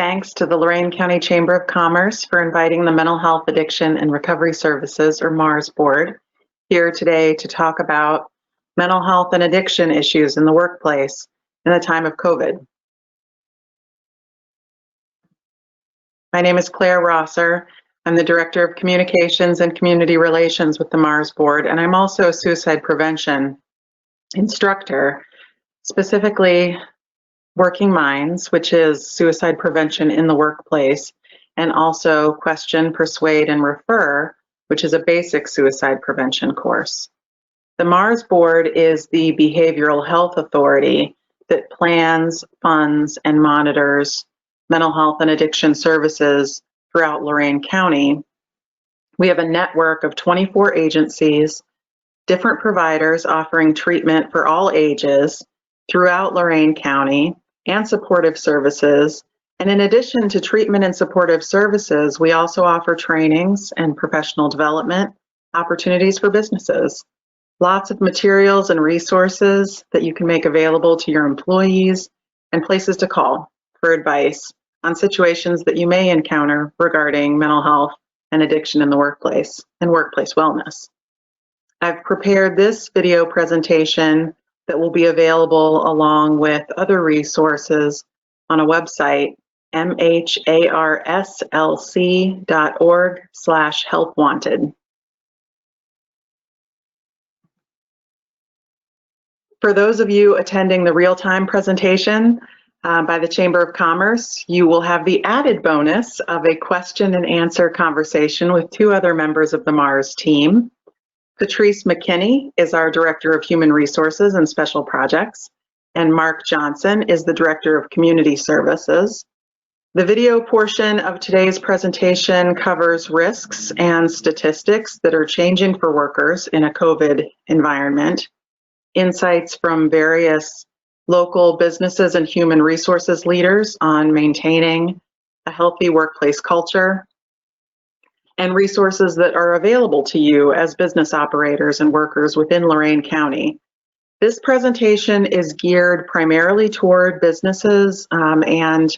thanks to the Lorain County Chamber of Commerce for inviting the Mental Health Addiction and Recovery Services, or MHARS Board, here today to talk about mental health and addiction issues in the workplace in the time of COVID. My name is Claire Rosser. I'm the Director of Communications and Community Relations with the MHARS Board, and I'm also a suicide prevention instructor, specifically Working Minds, which is suicide prevention in the workplace, and also Question, Persuade, and Refer, which is a basic suicide prevention course. The MHARS Board is the behavioral health authority that plans, funds, and monitors mental health and addiction services throughout Lorain County. We have a network of 24 agencies, different providers offering treatment for all ages throughout Lorain County, and supportive services. And in addition to treatment and supportive services, we also offer trainings and professional development opportunities for businesses. Lots of materials and resources that you can make available to your employees, and places to call for advice on situations that you may encounter regarding mental health and addiction in the workplace and workplace wellness. I've prepared this video presentation that will be available along with other resources on a website, mharslc.org/helpwanted. For those of you attending the real-time presentation by the Chamber of Commerce, you will have the added bonus of a question and answer conversation with two other members of the MHARS team. Patrice McKinney is our Director of Human Resources and Special Projects, and Mark Johnson is the Director of Community Services. The video portion of today's presentation covers risks and statistics that are changing for workers in a COVID environment, insights from various local businesses and human resources leaders on maintaining a healthy workplace culture, and resources that are available to you as business operators and workers within Lorain County. This presentation is geared primarily toward businesses and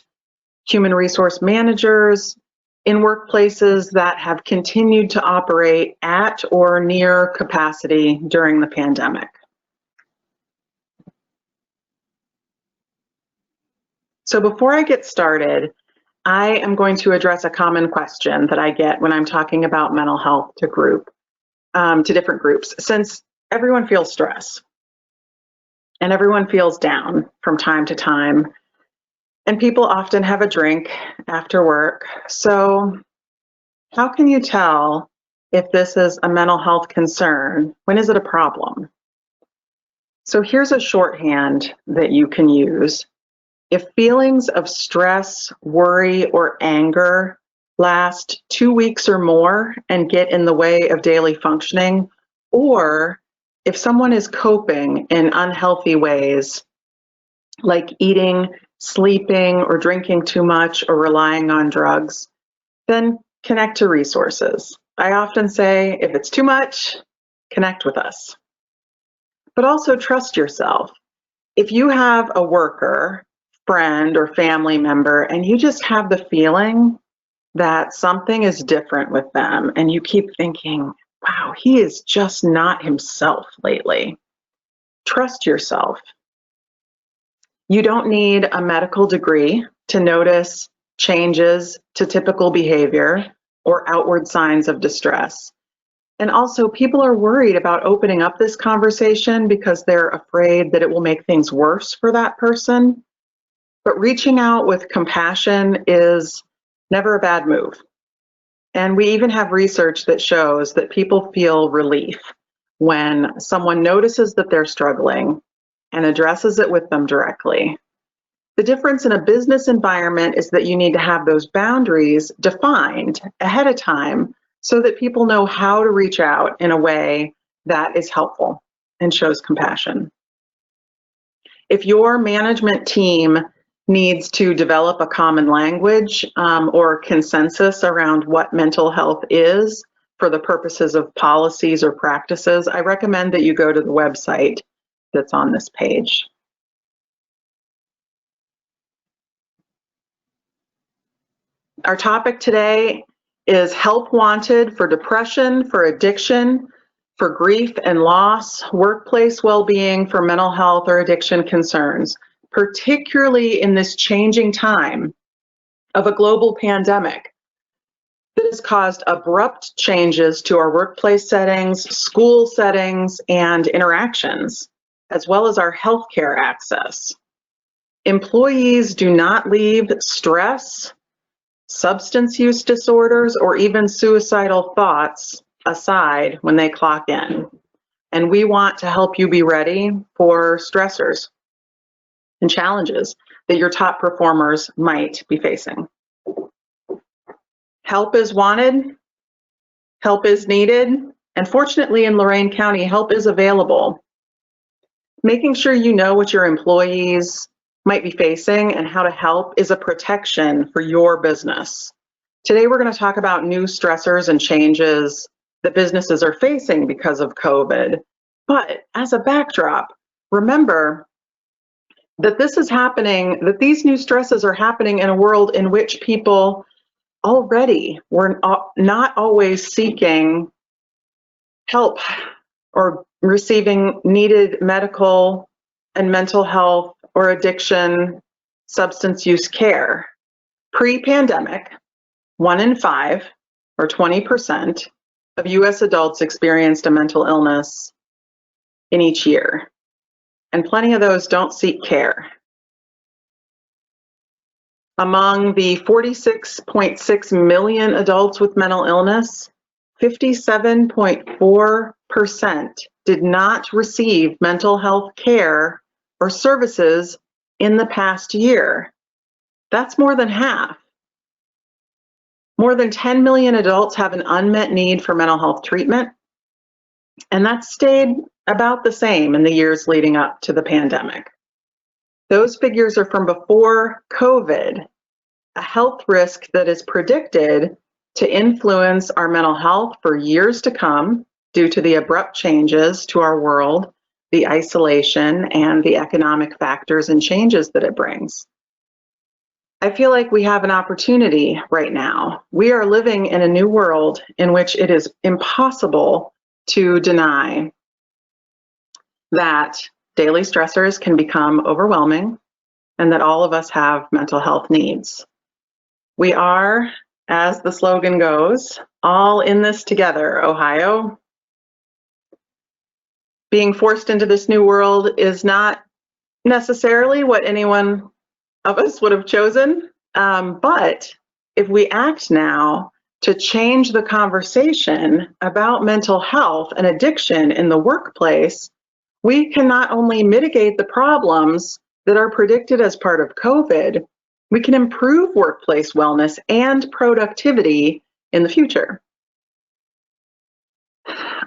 human resource managers in workplaces that have continued to operate at or near capacity during the pandemic. So before I get started, I am going to address a common question that I get when I'm talking about mental health to different groups. Since everyone feels stress and everyone feels down from time to time, and people often have a drink after work, so how can you tell if this is a mental health concern? When is it a problem? So here's a shorthand that you can use. If feelings of stress, worry, or anger last 2 weeks or more and get in the way of daily functioning, or if someone is coping in unhealthy ways, like eating, sleeping, or drinking too much, or relying on drugs, then connect to resources. I often say, if it's too much, connect with us. But also trust yourself. If you have a worker, friend, or family member, and you just have the feeling that something is different with them, and you keep thinking, wow, he is just not himself lately, trust yourself. You don't need a medical degree to notice changes to typical behavior or outward signs of distress. And also, people are worried about opening up this conversation because they're afraid that it will make things worse for that person. But reaching out with compassion is never a bad move. And we even have research that shows that people feel relief when someone notices that they're struggling and addresses it with them directly. The difference in a business environment is that you need to have those boundaries defined ahead of time so that people know how to reach out in a way that is helpful and shows compassion. If your management team needs to develop a common language or consensus around what mental health is for the purposes of policies or practices, I recommend that you go to the website that's on this page. Our topic today is help wanted for depression, for addiction, for grief and loss, workplace well-being, for mental health or addiction concerns, particularly in this changing time of a global pandemic that has caused abrupt changes to our workplace settings, school settings, and interactions, as well as our healthcare access. Employees do not leave stress, substance use disorders, or even suicidal thoughts aside when they clock in. And we want to help you be ready for stressors and challenges that your top performers might be facing. Help is wanted, help is needed, and fortunately in Lorain County, help is available. Making sure you know what your employees might be facing and how to help is a protection for your business. Today, we're going to talk about new stressors and changes that businesses are facing because of COVID. But as a backdrop, remember that this is happening, that these new stresses are happening in a world in which people already were not always seeking help or receiving needed medical and mental health or addiction substance use care. Pre-pandemic, 1 in 5, or 20%, of US adults experienced a mental illness in each year, and plenty of those don't seek care. Among the 46.6 million adults with mental illness, 57.4% did not receive mental health care or services in the past year. That's more than half. More than 10 million adults have an unmet need for mental health treatment, and that stayed about the same in the years leading up to the pandemic. Those figures are from before COVID, a health risk that is predicted to influence our mental health for years to come due to the abrupt changes to our world, the isolation, and the economic factors and changes that it brings. I feel like we have an opportunity right now. We are living in a new world in which it is impossible to deny that daily stressors can become overwhelming and that all of us have mental health needs. We are, as the slogan goes, all in this together, Ohio. Being forced into this new world is not necessarily what anyone of us would have chosen, but if we act now to change the conversation about mental health and addiction in the workplace, we can not only mitigate the problems that are predicted as part of COVID, we can improve workplace wellness and productivity in the future.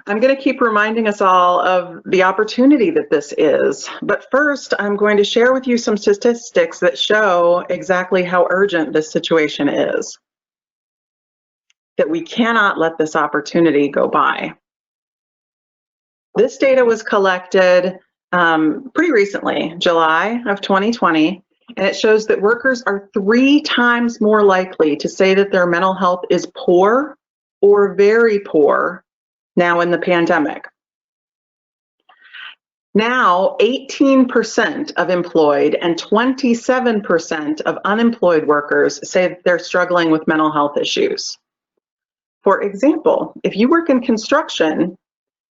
I'm going to keep reminding us all of the opportunity that this is, but first I'm going to share with you some statistics that show exactly how urgent this situation is, that we cannot let this opportunity go by. This data was collected pretty recently, July of 2020, and it shows that workers are 3 times more likely to say that their mental health is poor or very poor now in the pandemic. Now, 18% of employed and 27% of unemployed workers say that they're struggling with mental health issues. For example, if you work in construction,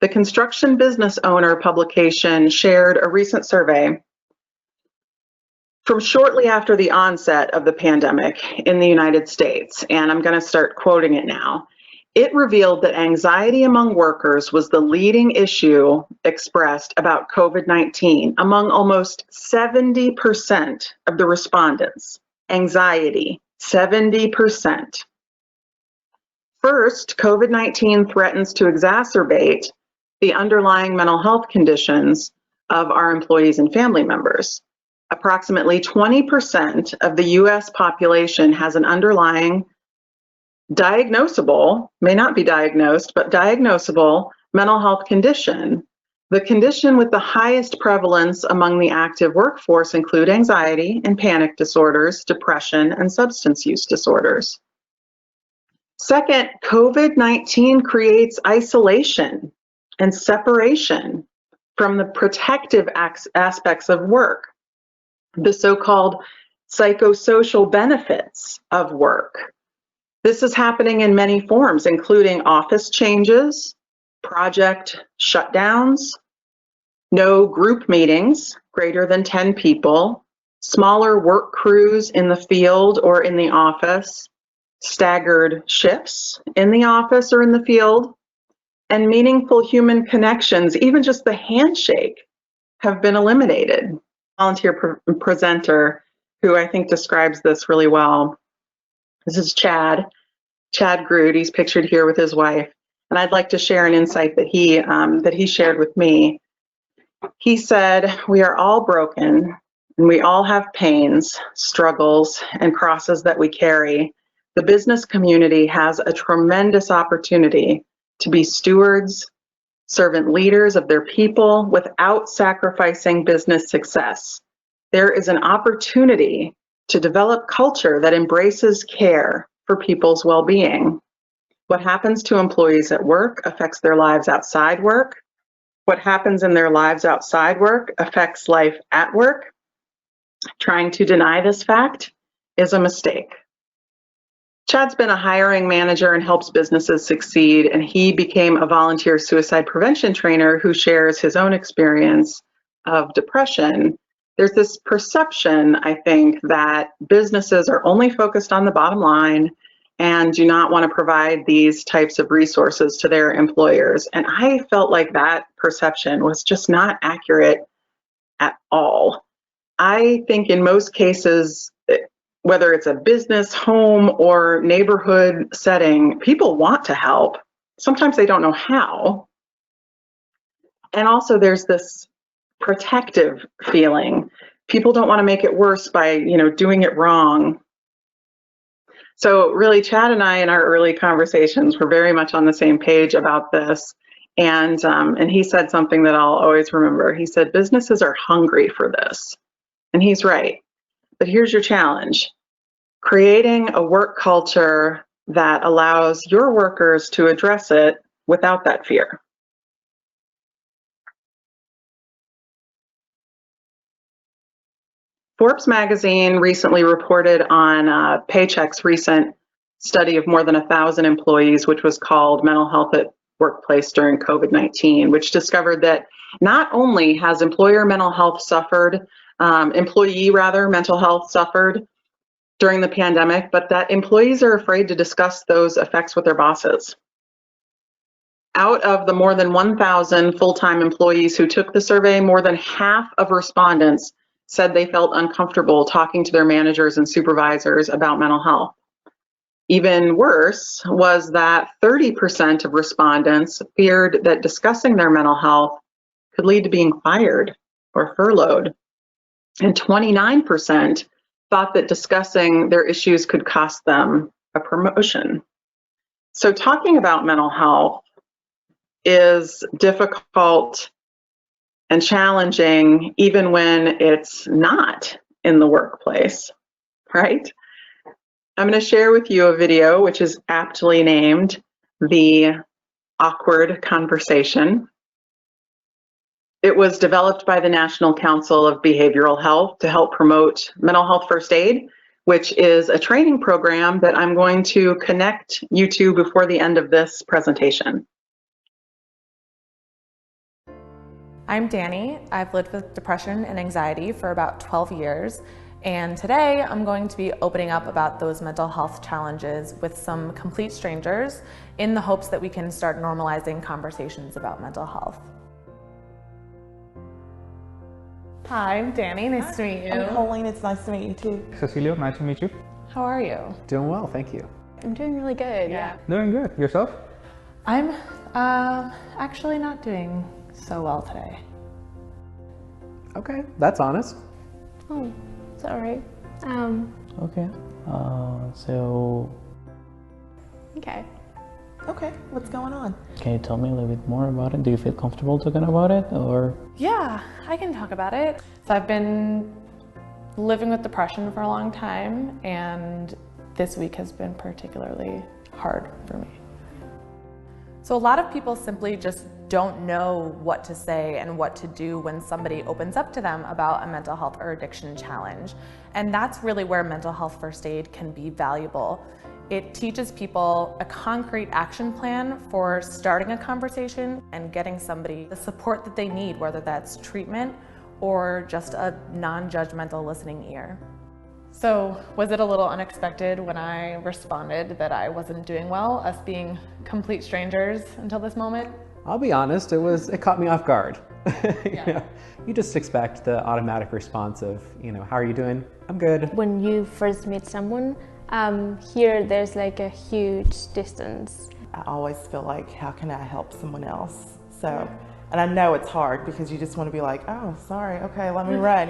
the Construction Business Owner publication shared a recent survey from shortly after the onset of the pandemic in the United States, and I'm going to start quoting it now. It revealed that anxiety among workers was the leading issue expressed about COVID-19 among almost 70% of the respondents. Anxiety, 70%. First, COVID-19 threatens to exacerbate the underlying mental health conditions of our employees and family members. Approximately 20% of the US population has an underlying diagnosable, may not be diagnosed, but diagnosable mental health condition. The condition with the highest prevalence among the active workforce include anxiety and panic disorders, depression, and substance use disorders. Second, COVID-19 creates isolation and separation from the protective aspects of work, the so-called psychosocial benefits of work. This is happening in many forms, including office changes, project shutdowns, no group meetings greater than 10 people, smaller work crews in the field or in the office, staggered shifts in the office or in the field, and meaningful human connections, even just the handshake, have been eliminated. Volunteer presenter who I think describes this really well. This is Chad Groot. He's pictured here with his wife, and I'd like to share an insight that he shared with me. He said, "We are all broken, and we all have pains, struggles, and crosses that we carry. The business community has a tremendous opportunity to be stewards, servant leaders of their people without sacrificing business success. There is an opportunity to develop culture that embraces care for people's well-being. What happens to employees at work affects their lives outside work. What happens in their lives outside work affects life at work. Trying to deny this fact is a mistake." Chad's been a hiring manager and helps businesses succeed, and he became a volunteer suicide prevention trainer who shares his own experience of depression. There's this perception, I think, that businesses are only focused on the bottom line and do not want to provide these types of resources to their employers. And I felt like that perception was just not accurate at all. I think in most cases, whether it's a business, home, or neighborhood setting, people want to help. Sometimes they don't know how. And also there's this protective feeling. People don't want to make it worse by, doing it wrong. So really, Chad and I in our early conversations were very much on the same page about this. And he said something that I'll always remember. He said, "Businesses are hungry for this." And he's right. But here's your challenge: creating a work culture that allows your workers to address it without that fear. Forbes magazine recently reported on Paycheck's recent study of more than 1,000 employees, which was called Mental Health at Workplace During COVID-19, which discovered that not only has employee mental health suffered during the pandemic, but that employees are afraid to discuss those effects with their bosses. Out of the more than 1,000 full-time employees who took the survey, more than half of respondents said they felt uncomfortable talking to their managers and supervisors about mental health. Even worse was that 30% of respondents feared that discussing their mental health could lead to being fired or furloughed. And 29% thought that discussing their issues could cost them a promotion. So talking about mental health is difficult and challenging even when it's not in the workplace, right? I'm going to share with you a video which is aptly named The Awkward Conversation. It was developed by the National Council of Behavioral Health to help promote mental health first aid, which is a training program that I'm going to connect you to before the end of this presentation. I'm Danny. I've lived with depression and anxiety for about 12 years, and today I'm going to be opening up about those mental health challenges with some complete strangers in the hopes that we can start normalizing conversations about mental health. Hi, I'm Danny. Nice to meet you. I'm Colleen. It's nice to meet you too. Cecilio, nice to meet you. How are you? Doing well, thank you. I'm doing really good. Yeah. Doing good. Yourself? I'm actually not doing so well today. Okay, that's honest. Oh, it's all right. Okay. So Okay, what's going on? can you tell me a little bit more about it? Do you feel comfortable talking about it, or? Yeah, I can talk about it. So I've been living with depression for a long time, and this week has been particularly hard for me. So a lot of people simply just don't know what to say and what to do when somebody opens up to them about a mental health or addiction challenge. And that's really where mental health first aid can be valuable. It teaches people a concrete action plan for starting a conversation and getting somebody the support that they need, whether that's treatment or just a non-judgmental listening ear. So was it a little unexpected when I responded that I wasn't doing well, us being complete strangers until this moment? I'll be honest, it caught me off guard. You just expect the automatic response of, how are you doing? I'm good. When you first meet someone, here there's like a huge distance. I always feel like, how can I help someone else? So, and I know it's hard because you just want to be like, oh, sorry, okay, let me run,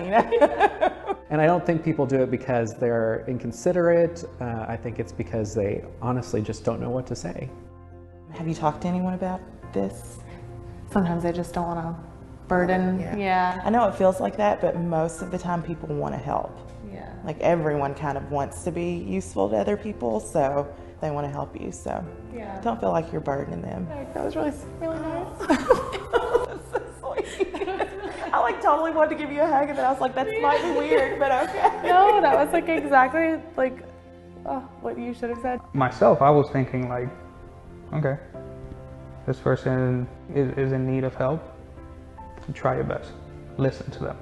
And I don't think people do it because they're inconsiderate. I think it's because they honestly just don't know what to say. Have you talked to anyone about this? Sometimes I just don't want to burden. Yeah. I know it feels like that, but most of the time people want to help. Yeah. Like everyone kind of wants to be useful to other people, so they want to help you. So don't feel like you're burdening them. That was really nice. That's so sweet. I totally wanted to give you a hug, and then I was like, that might be weird, but okay. No, that was exactly what you should have said. Myself, I was thinking okay, this person is in need of help. Try your best. Listen to them.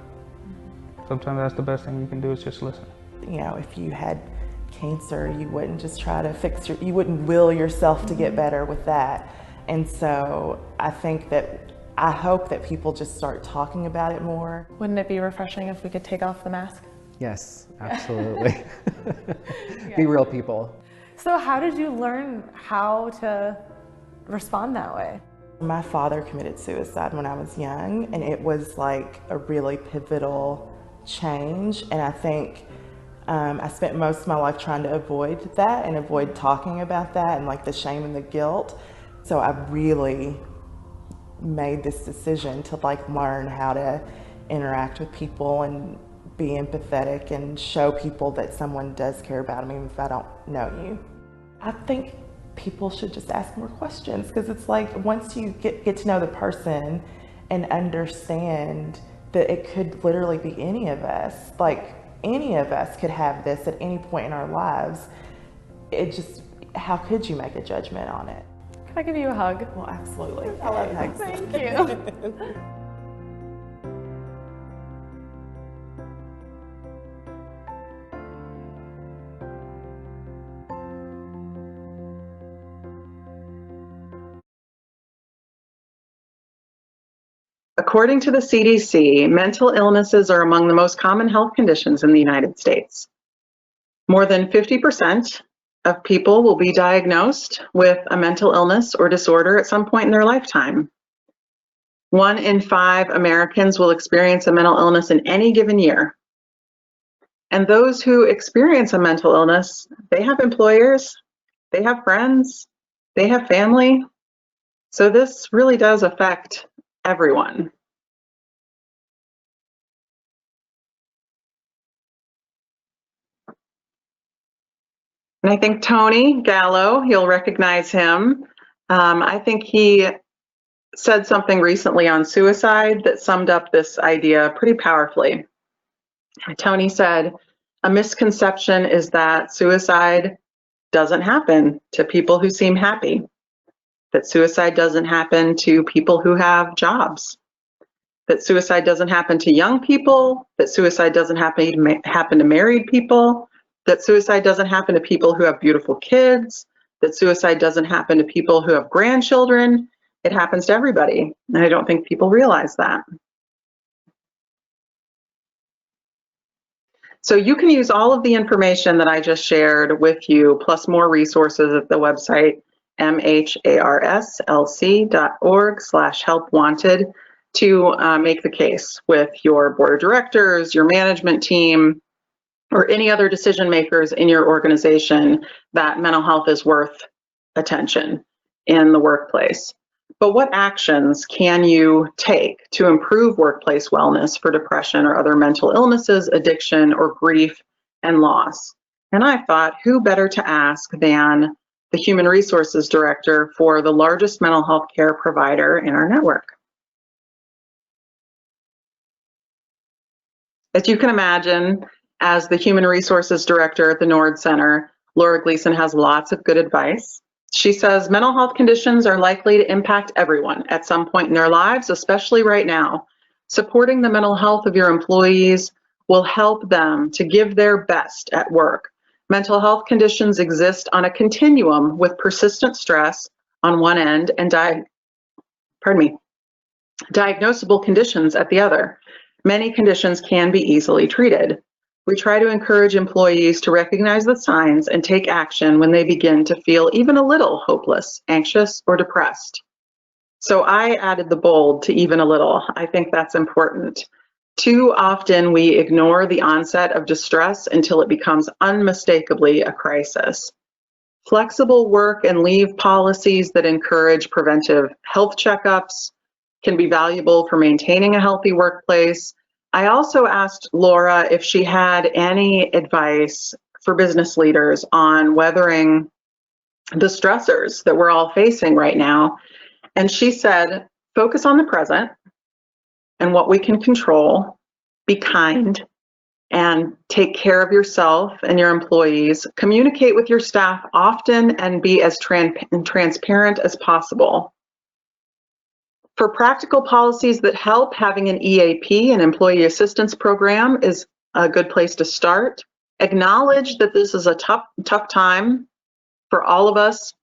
Sometimes that's the best thing you can do is just listen. If you had cancer, you wouldn't just try to you wouldn't will yourself to get better with that. And so I hope that people just start talking about it more. Wouldn't it be refreshing if we could take off the mask? Yes, absolutely. Be real people. So how did you learn how to respond that way? My father committed suicide when I was young, and it was like a really pivotal change. And I think I spent most of my life trying to avoid that and avoid talking about that and the shame and the guilt. So I really made this decision to learn how to interact with people and be empathetic and show people that someone does care about them even if I don't know you. I think people should just ask more questions, because it's once you get to know the person and understand that it could literally be any of us, any of us could have this at any point in our lives. How could you make a judgment on it? Can I give you a hug? Well, absolutely. I love hugs. Thank you. According to the CDC, mental illnesses are among the most common health conditions in the United States. More than 50% of people will be diagnosed with a mental illness or disorder at some point in their lifetime. 1 in 5 Americans will experience a mental illness in any given year. And those who experience a mental illness, they have employers, they have friends, they have family. So this really does affect everyone. And I think Tony Gallo, you'll recognize him. I think he said something recently on suicide that summed up this idea pretty powerfully. Tony said, "A misconception is that suicide doesn't happen to people who seem happy, that suicide doesn't happen to people who have jobs, that suicide doesn't happen to young people, that suicide doesn't happen to married people, that suicide doesn't happen to people who have beautiful kids, that suicide doesn't happen to people who have grandchildren. It happens to everybody." And I don't think people realize that. So you can use all of the information that I just shared with you, plus more resources at the website mharslc.org/helpwanted to make the case with your board of directors, your management team, or any other decision makers in your organization that mental health is worth attention in the workplace. But what actions can you take to improve workplace wellness for depression or other mental illnesses, addiction, or grief and loss? And I thought, who better to ask than the Human Resources Director for the largest mental health care provider in our network. As you can imagine, as the Human Resources Director at the Nord Center, Laura Gleason has lots of good advice. She says mental health conditions are likely to impact everyone at some point in their lives, especially right now. Supporting the mental health of your employees will help them to give their best at work. Mental health conditions exist on a continuum with persistent stress on one end and diagnosable conditions at the other. Many conditions can be easily treated. We try to encourage employees to recognize the signs and take action when they begin to feel even a little hopeless, anxious, or depressed. So I added the bold to even a little. I think that's important. Too often we ignore the onset of distress until it becomes unmistakably a crisis. Flexible work and leave policies that encourage preventive health checkups can be valuable for maintaining a healthy workplace. I also asked Laura if she had any advice for business leaders on weathering the stressors that we're all facing right now. And she said, focus on the present and what we can control, be kind, and take care of yourself and your employees. Communicate with your staff often and be as transparent as possible. For practical policies that help, having an EAP, an employee assistance program, is a good place to start. Acknowledge that this is a tough time for all of us.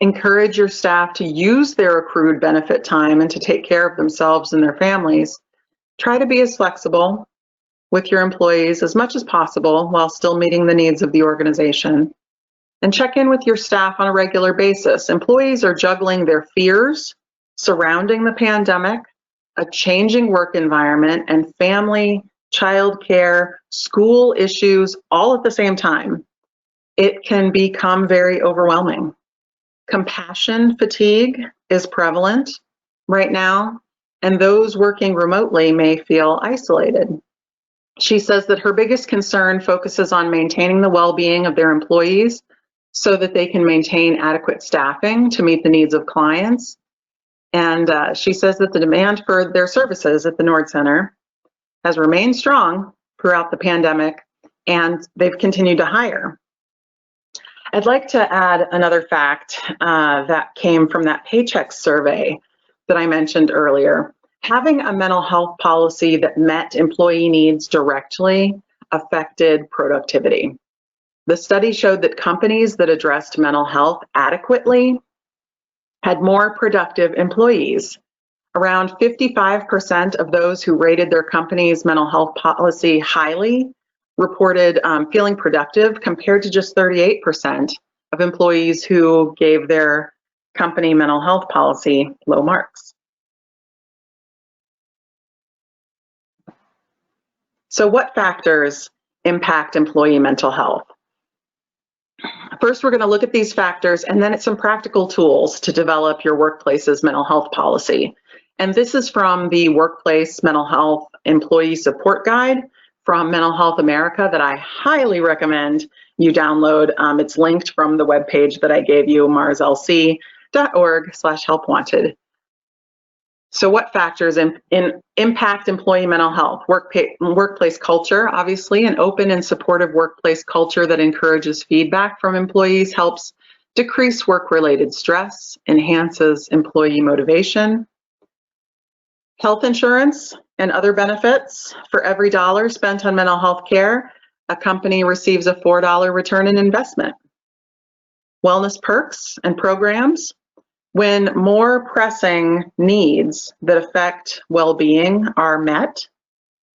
Encourage your staff to use their accrued benefit time and to take care of themselves and their families. Try to be as flexible with your employees as much as possible while still meeting the needs of the organization. And check in with your staff on a regular basis. Employees are juggling their fears surrounding the pandemic, a changing work environment, and family, childcare, school issues all at the same time. It can become very overwhelming. Compassion fatigue is prevalent right now, and those working remotely may feel isolated. She says that her biggest concern focuses on maintaining the well-being of their employees so that they can maintain adequate staffing to meet the needs of clients. And she says that the demand for their services at the Nord Center has remained strong throughout the pandemic, and they've continued to hire. I'd like to add another fact that came from that paycheck survey that I mentioned earlier. Having a mental health policy that met employee needs directly affected productivity. The study showed that companies that addressed mental health adequately had more productive employees. Around 55% of those who rated their company's mental health policy highly reported feeling productive, compared to just 38% of employees who gave their company mental health policy low marks. So what factors impact employee mental health? First, we're going to look at these factors and then at some practical tools to develop your workplace's mental health policy. And this is from the Workplace Mental Health Employee Support Guide from Mental Health America that I highly recommend you download. It's linked from the webpage that I gave you, marslc.org/helpwanted. So what factors impact employee mental health? Workplace culture, obviously. An open and supportive workplace culture that encourages feedback from employees helps decrease work-related stress, enhances employee motivation. Health insurance and other benefits. For every dollar spent on mental health care, a company receives a $4 return in investment. Wellness perks and programs. When more pressing needs that affect well-being are met,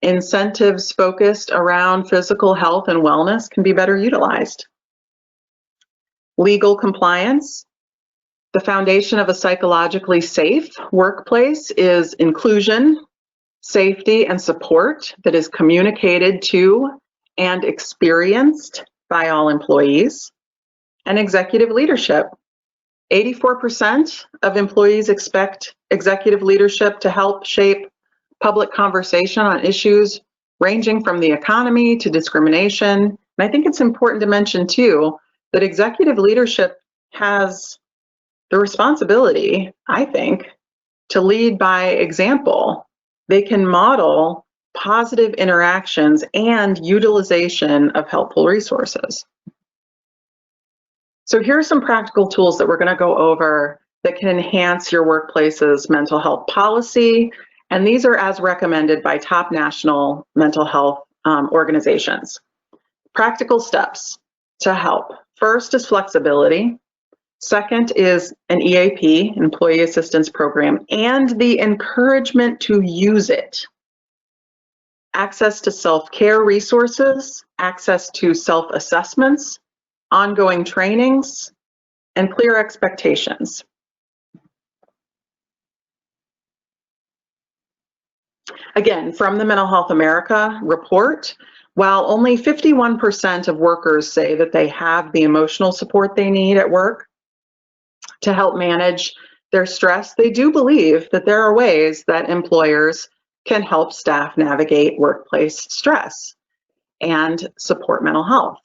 incentives focused around physical health and wellness can be better utilized. Legal compliance. The foundation of a psychologically safe workplace is inclusion, safety, and support that is communicated to and experienced by all employees. And executive leadership. 84% of employees expect executive leadership to help shape public conversation on issues ranging from the economy to discrimination. And I think it's important to mention too that executive leadership has the responsibility, I think, to lead by example. They can model positive interactions and utilization of helpful resources. So here are some practical tools that we're going to go over that can enhance your workplace's mental health policy. And these are as recommended by top national mental health organizations. Practical steps to help. First is flexibility. Second is an EAP, Employee Assistance Program, and the encouragement to use it. Access to self-care resources, access to self-assessments, ongoing trainings, and clear expectations. Again, from the Mental Health America report, while only 51% of workers say that they have the emotional support they need at work to help manage their stress, they do believe that there are ways that employers can help staff navigate workplace stress and support mental health.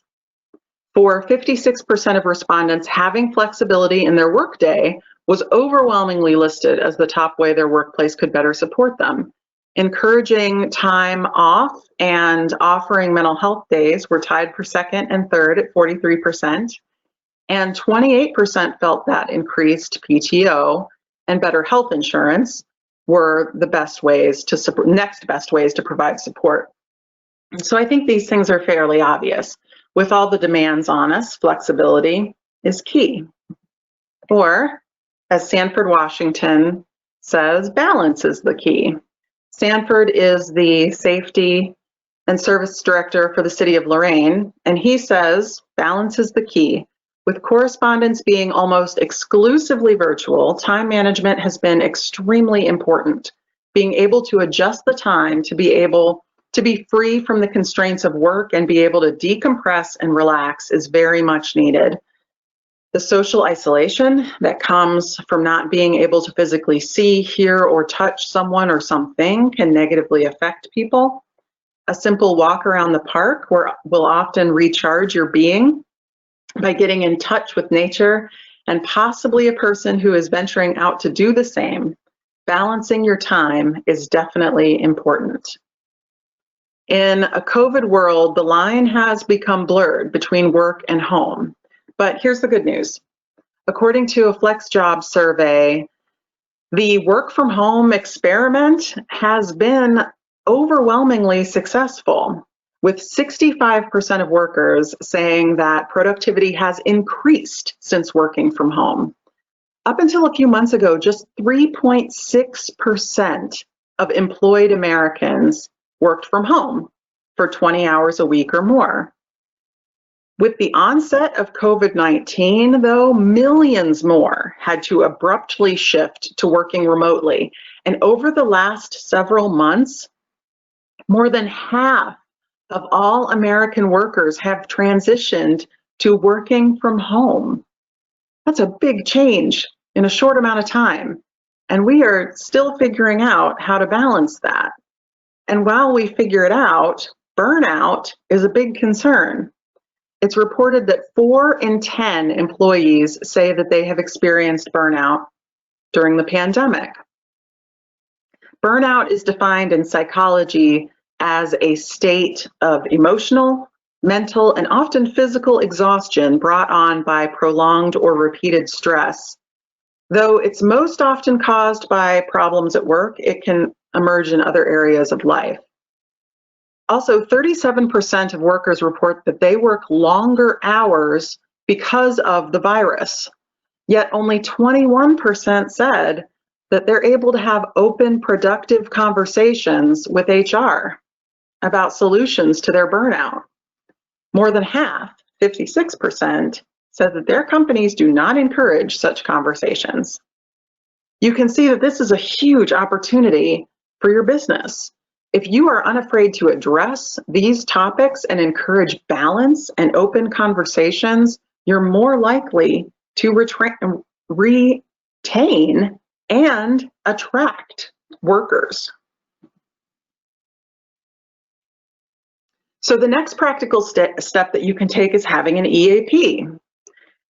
For 56% of respondents, having flexibility in their workday was overwhelmingly listed as the top way their workplace could better support them. Encouraging time off and offering mental health days were tied for second and third at 43%, and 28% felt that increased PTO and better health insurance were the best ways to support, next best ways to provide support. So I think these things are fairly obvious. With all the demands on us, flexibility is key. Or, as Sanford, Washington says, balance is the key. Sanford is the safety and service director for the city of Lorain, and he says balance is the key. With correspondence being almost exclusively virtual, time management has been extremely important. Being able to adjust the time to be able to be free from the constraints of work and be able to decompress and relax is very much needed. The social isolation that comes from not being able to physically see, hear, or touch someone or something can negatively affect people. A simple walk around the park will often recharge your being by getting in touch with nature and possibly a person who is venturing out to do the same. Balancing your time is definitely important. In a COVID world, the line has become blurred between work and home. But here's the good news. According to a FlexJobs survey, the work from home experiment has been overwhelmingly successful, with 65% of workers saying that productivity has increased since working from home. Up until a few months ago, just 3.6% of employed Americans worked from home for 20 hours a week or more. With the onset of COVID-19, though, millions more had to abruptly shift to working remotely. And over the last several months, more than half of all American workers have transitioned to working from home. That's a big change in a short amount of time. And we are still figuring out how to balance that. And while we figure it out, burnout is a big concern. It's reported that 4 in 10 employees say that they have experienced burnout during the pandemic. Burnout is defined in psychology as a state of emotional, mental, and often physical exhaustion brought on by prolonged or repeated stress. Though it's most often caused by problems at work, it can emerge in other areas of life. Also, 37% of workers report that they work longer hours because of the virus. Yet only 21% said that they're able to have open, productive conversations with HR about solutions to their burnout. More than half, 56%, said that their companies do not encourage such conversations. You can see that this is a huge opportunity for your business. If you are unafraid to address these topics and encourage balance and open conversations, you're more likely to retain and attract workers. So the next practical step that you can take is having an EAP.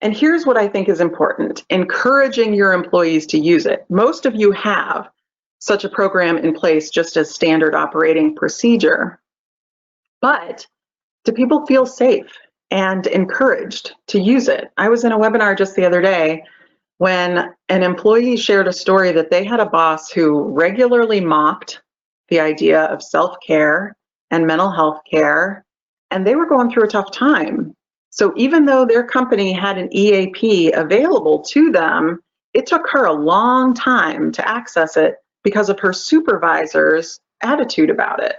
And here's what I think is important: encouraging your employees to use it. Most of you have such a program in place just as standard operating procedure. But do people feel safe and encouraged to use it? I was in a webinar just the other day when an employee shared a story that they had a boss who regularly mocked the idea of self-care and mental health care, and they were going through a tough time. So even though their company had an EAP available to them, it took her a long time to access it because of her supervisor's attitude about it.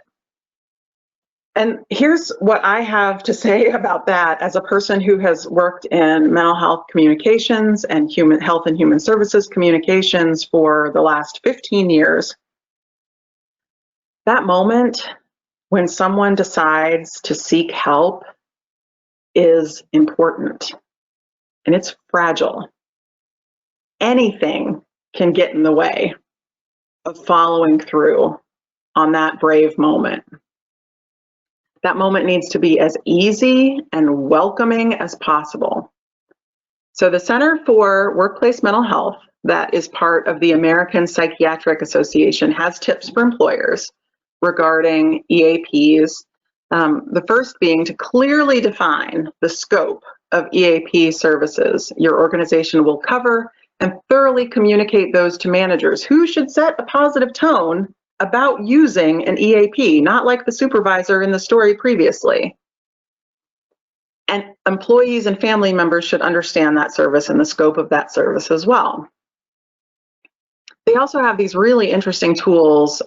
And here's what I have to say about that as a person who has worked in mental health communications and human health and human services communications for the last 15 years. That moment when someone decides to seek help is important, and it's fragile. Anything can get in the way of following through on that brave moment. That moment needs to be as easy and welcoming as possible. So the Center for Workplace Mental Health, that is part of the American Psychiatric Association, has tips for employers regarding EAPs. The first being to clearly define the scope of EAP services your organization will cover and thoroughly communicate those to managers who should set a positive tone about using an EAP, not like the supervisor in the story previously. And employees and family members should understand that service and the scope of that service as well. They also have these really interesting tools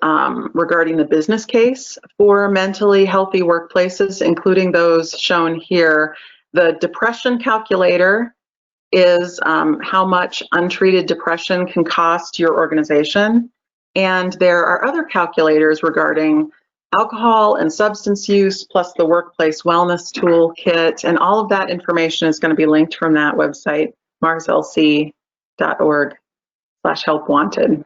regarding the business case for mentally healthy workplaces, including those shown here. The depression calculator is how much untreated depression can cost your organization. And there are other calculators regarding alcohol and substance use, plus the workplace wellness toolkit. And all of that information is going to be linked from that website, marslc.org/helpwanted.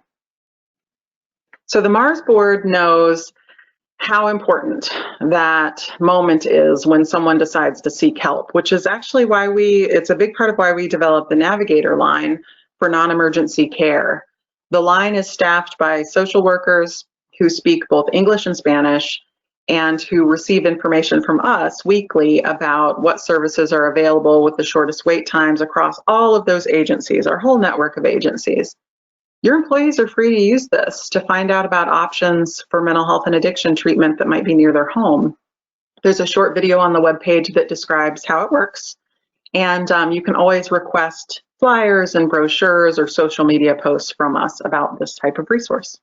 So the MHARS board knows how important that moment is when someone decides to seek help, which is actually why it's a big part of why we developed the Navigator line for non-emergency care. The line is staffed by social workers who speak both English and Spanish and who receive information from us weekly about what services are available with the shortest wait times across all of those agencies, our whole network of agencies. Your employees are free to use this to find out about options for mental health and addiction treatment that might be near their home. There's a short video on the webpage that describes how it works. And you can always request flyers and brochures or social media posts from us about this type of resource.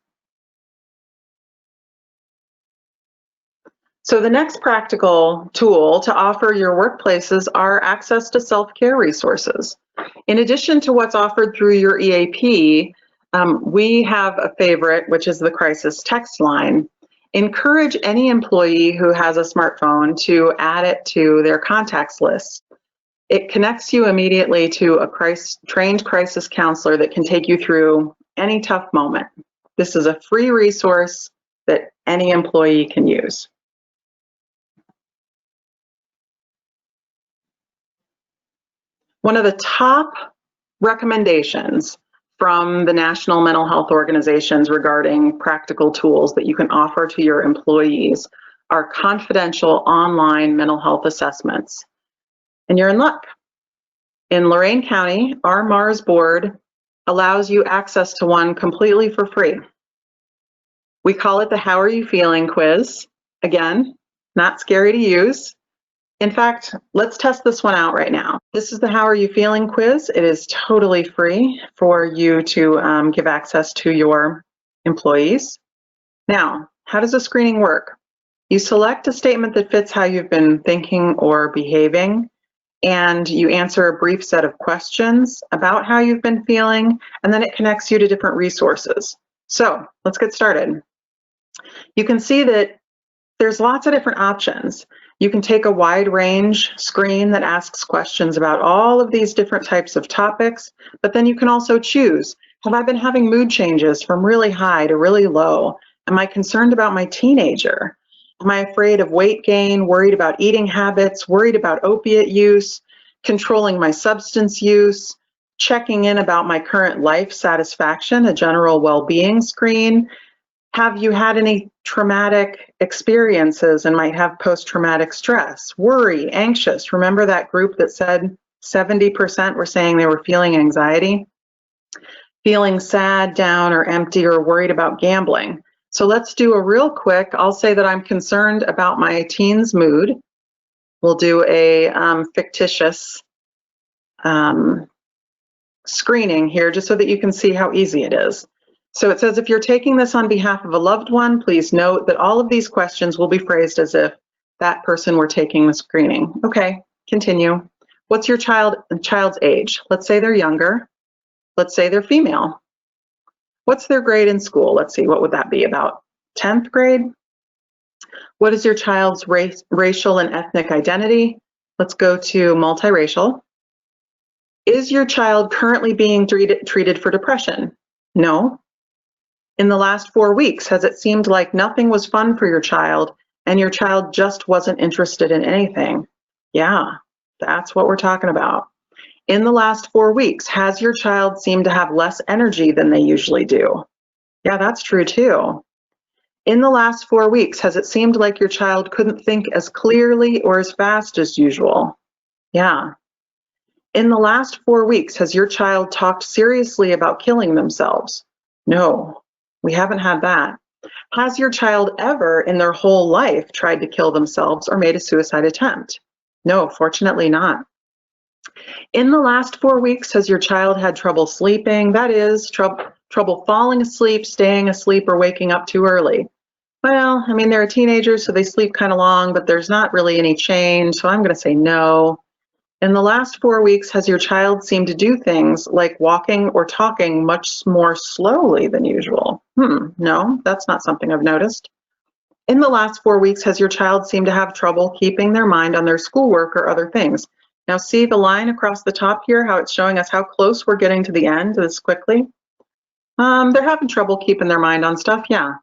So the next practical tool to offer your workplaces are access to self-care resources. In addition to what's offered through your EAP, we have a favorite, which is the crisis text line. Encourage any employee who has a smartphone to add it to their contacts list. It connects you immediately to a trained crisis counselor that can take you through any tough moment. This is a free resource that any employee can use. One of the top recommendations from the national mental health organizations regarding practical tools that you can offer to your employees are confidential online mental health assessments. And you're in luck. In Lorain County, our MHARS board allows you access to one completely for free. We call it the How Are You Feeling quiz. Again, not scary to use. In fact, let's test this one out right now. This is the How Are You Feeling quiz. It is totally free for you to give access to your employees. Now, how does the screening work? You select a statement that fits how you've been thinking or behaving, and you answer a brief set of questions about how you've been feeling, and then it connects you to different resources. So let's get started. You can see that there's lots of different options. You can take a wide range screen that asks questions about all of these different types of topics, but then you can also choose, have I been having mood changes from really high to really low? Am I concerned about my teenager? Am I afraid of weight gain, worried about eating habits, worried about opiate use? controlling my substance use, checking in about my current life satisfaction, a general well-being screen. Have you had any traumatic experiences and might have post-traumatic stress, worry, anxious? Remember that group that said 70% were saying they were feeling anxiety? Feeling sad, down, or empty, or worried about gambling. So let's do a real quick, I'll say that I'm concerned about my teen's mood. We'll do a fictitious screening here just so that you can see how easy it is. So it says, if you're taking this on behalf of a loved one, please note that all of these questions will be phrased as if that person were taking the screening. Okay, continue. What's your child's age? Let's say they're younger. Let's say they're female. What's their grade in school? Let's see, what would that be, about 10th grade? What is your child's racial and ethnic identity? Let's go to multiracial. Is your child currently being treated for depression? No. In the last 4 weeks, has it seemed like nothing was fun for your child and your child just wasn't interested in anything? Yeah, that's what we're talking about. In the last 4 weeks, has your child seemed to have less energy than they usually do? Yeah, that's true too. In the last 4 weeks, has it seemed like your child couldn't think as clearly or as fast as usual? Yeah. In the last 4 weeks, has your child talked seriously about killing themselves? No, we haven't had that. Has your child ever in their whole life tried to kill themselves or made a suicide attempt? No, fortunately not. In the last 4 weeks, has your child had trouble sleeping? That is, trouble falling asleep, staying asleep, or waking up too early? Well, I mean, they're teenagers, so they sleep kind of long, but there's not really any change, so I'm going to say no. In the last 4 weeks, has your child seemed to do things like walking or talking much more slowly than usual? No, that's not something I've noticed. In the last 4 weeks, has your child seemed to have trouble keeping their mind on their schoolwork or other things? Now see the line across the top here, how it's showing us how close we're getting to the end this quickly? They're having trouble keeping their mind on stuff, yeah.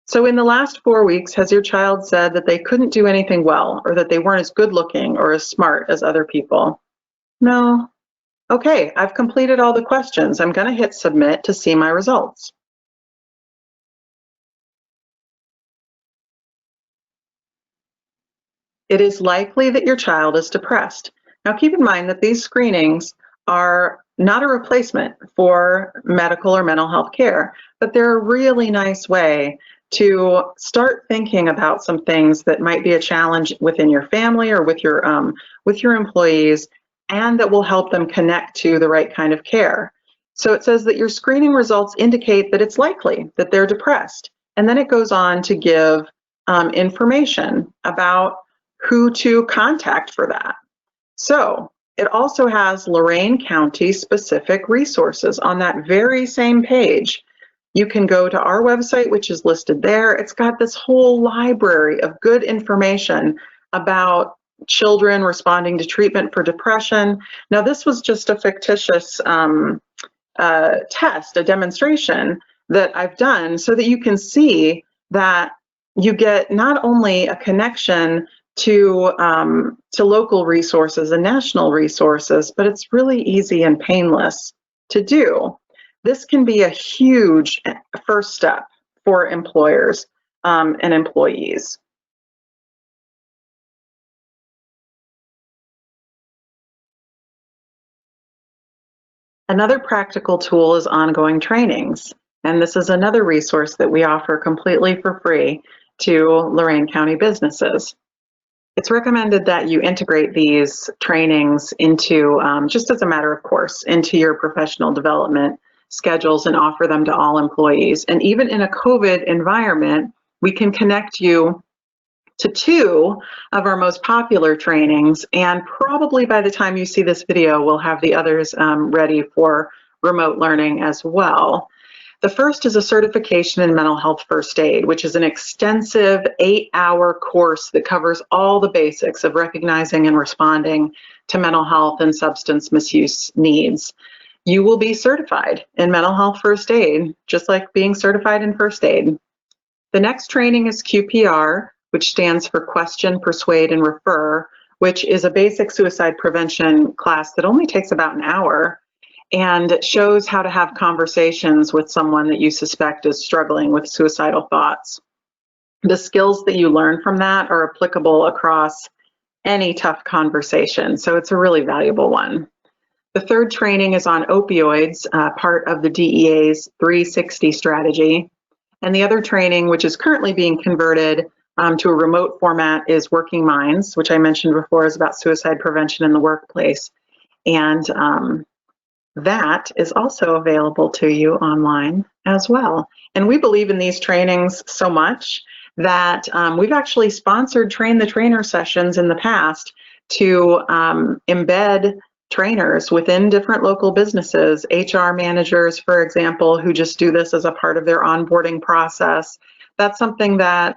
So in the last 4 weeks, has your child said that they couldn't do anything well or that they weren't as good looking or as smart as other people? No. Okay, I've completed all the questions. I'm going to hit submit to see my results. It is likely that your child is depressed. Now keep in mind that these screenings are not a replacement for medical or mental health care, but they're a really nice way to start thinking about some things that might be a challenge within your family or with your employees, and that will help them connect to the right kind of care. So it says that your screening results indicate that it's likely that they're depressed. And then it goes on to give information about who to contact for that. So it also has Lorain County specific resources on that very same page. You can go to our website, which is listed there. It's got this whole library of good information about children responding to treatment for depression. Now, this was just a fictitious test, a demonstration that I've done so that you can see that you get not only a connection to local resources and national resources, but it's really easy and painless to do. This can be a huge first step for employers and employees. Another practical tool is ongoing trainings, and this is another resource that we offer completely for free to Lorain County businesses. It's recommended that you integrate these trainings into, just as a matter of course, into your professional development schedules and offer them to all employees. And even in a COVID environment, we can connect you to 2 of our most popular trainings, and probably by the time you see this video, we'll have the others ready for remote learning as well. The first is a certification in mental health first aid, which is an extensive 8-hour course that covers all the basics of recognizing and responding to mental health and substance misuse needs. You will be certified in mental health first aid, just like being certified in first aid. The next training is QPR, which stands for Question, Persuade, and Refer, which is a basic suicide prevention class that only takes about an hour and shows how to have conversations with someone that you suspect is struggling with suicidal thoughts. The skills that you learn from that are applicable across any tough conversation, so it's a really valuable one. The third training is on opioids, part of the DEA's 360 strategy. And the other training, which is currently being converted to a remote format, is Working Minds, which I mentioned before is about suicide prevention in the workplace. And that is also available to you online as well. And we believe in these trainings so much that we've actually sponsored Train the Trainer sessions in the past to embed trainers within different local businesses, HR managers, for example, who just do this as a part of their onboarding process. That's something that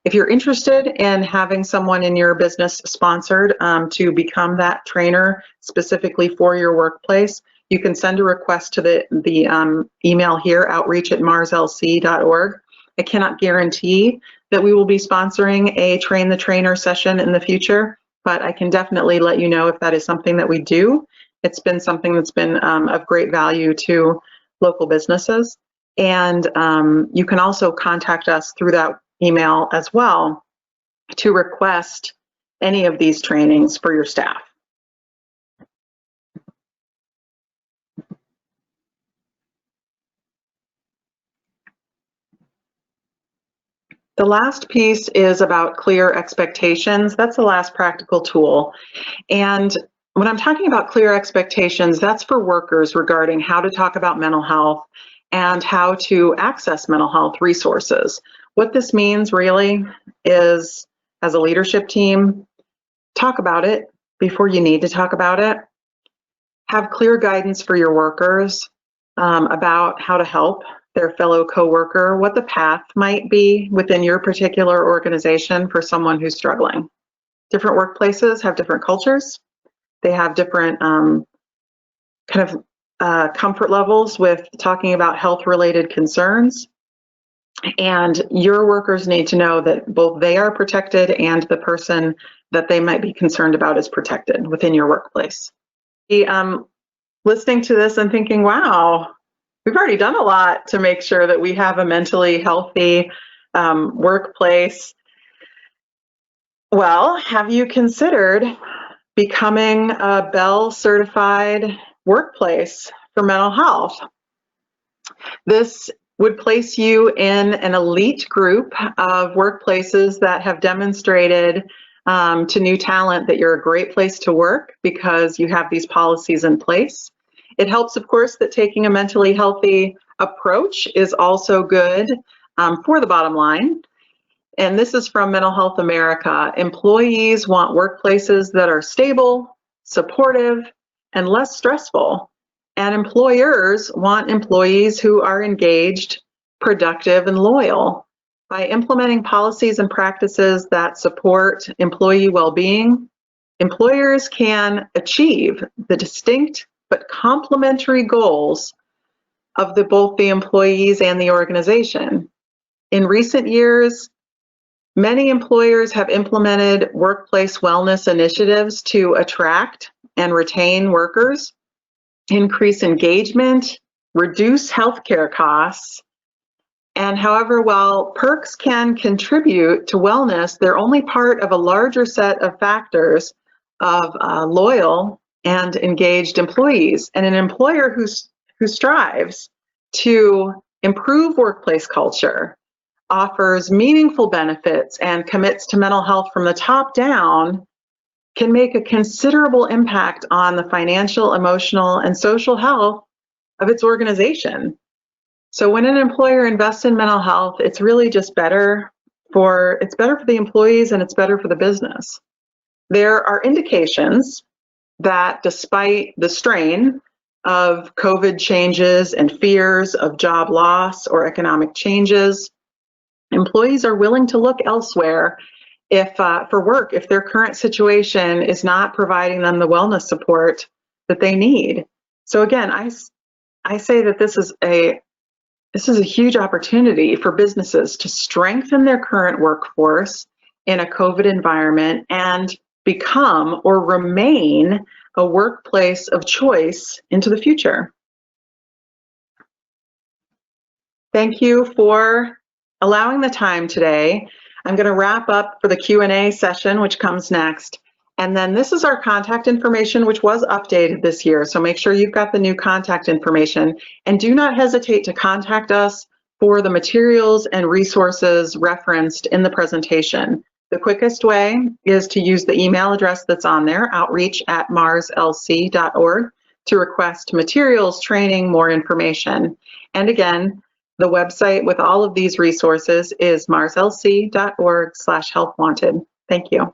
if you're interested in having someone in your business sponsored to become that trainer specifically for your workplace, you can send a request to the email here, outreach@marslc.org. I cannot guarantee that we will be sponsoring a Train the Trainer session in the future, but I can definitely let you know if that is something that we do. It's been something that's been of great value to local businesses. And you can also contact us through that email as well to request any of these trainings for your staff. The last piece is about clear expectations. That's the last practical tool. And when I'm talking about clear expectations, that's for workers regarding how to talk about mental health and how to access mental health resources. What this means really is, as a leadership team, talk about it before you need to talk about it. Have clear guidance for your workers about how to help their fellow coworker, what the path might be within your particular organization for someone who's struggling. Different workplaces have different cultures. They have different comfort levels with talking about health-related concerns. And your workers need to know that both they are protected and the person that they might be concerned about is protected within your workplace. Listening to this and thinking, wow, we've already done a lot to make sure that we have a mentally healthy workplace. Well, have you considered becoming a Bell certified workplace for mental health? This would place you in an elite group of workplaces that have demonstrated to new talent that you're a great place to work because you have these policies in place. It helps, of course, that taking a mentally healthy approach is also good for the bottom line. And this is from Mental Health America. Employees want workplaces that are stable, supportive, and less stressful. And employers want employees who are engaged, productive, and loyal. By implementing policies and practices that support employee well-being, employers can achieve the distinct but complementary goals of both the employees and the organization. In recent years, many employers have implemented workplace wellness initiatives to attract and retain workers, increase engagement, reduce healthcare costs. And however, while perks can contribute to wellness, they're only part of a larger set of factors of loyal and engaged employees. And an employer who strives to improve workplace culture, offers meaningful benefits, and commits to mental health from the top down can make a considerable impact on the financial, emotional, and social health of its organization. So when an employer invests in mental health, it's really just better for the employees and it's better for the business. There are indications that despite the strain of COVID changes and fears of job loss or economic changes, employees are willing to look elsewhere for work if their current situation is not providing them the wellness support that they need. So again, I say that this is a huge opportunity for businesses to strengthen their current workforce in a COVID environment and become or remain a workplace of choice into the future. Thank you for allowing the time today. I'm going to wrap up for the Q&A session, which comes next. And then this is our contact information, which was updated this year. So make sure you've got the new contact information, and do not hesitate to contact us for the materials and resources referenced in the presentation. The quickest way is to use the email address that's on there, outreach@marslc.org, to request materials, training, more information. And again, the website with all of these resources is marslc.org/helpwanted. Thank you.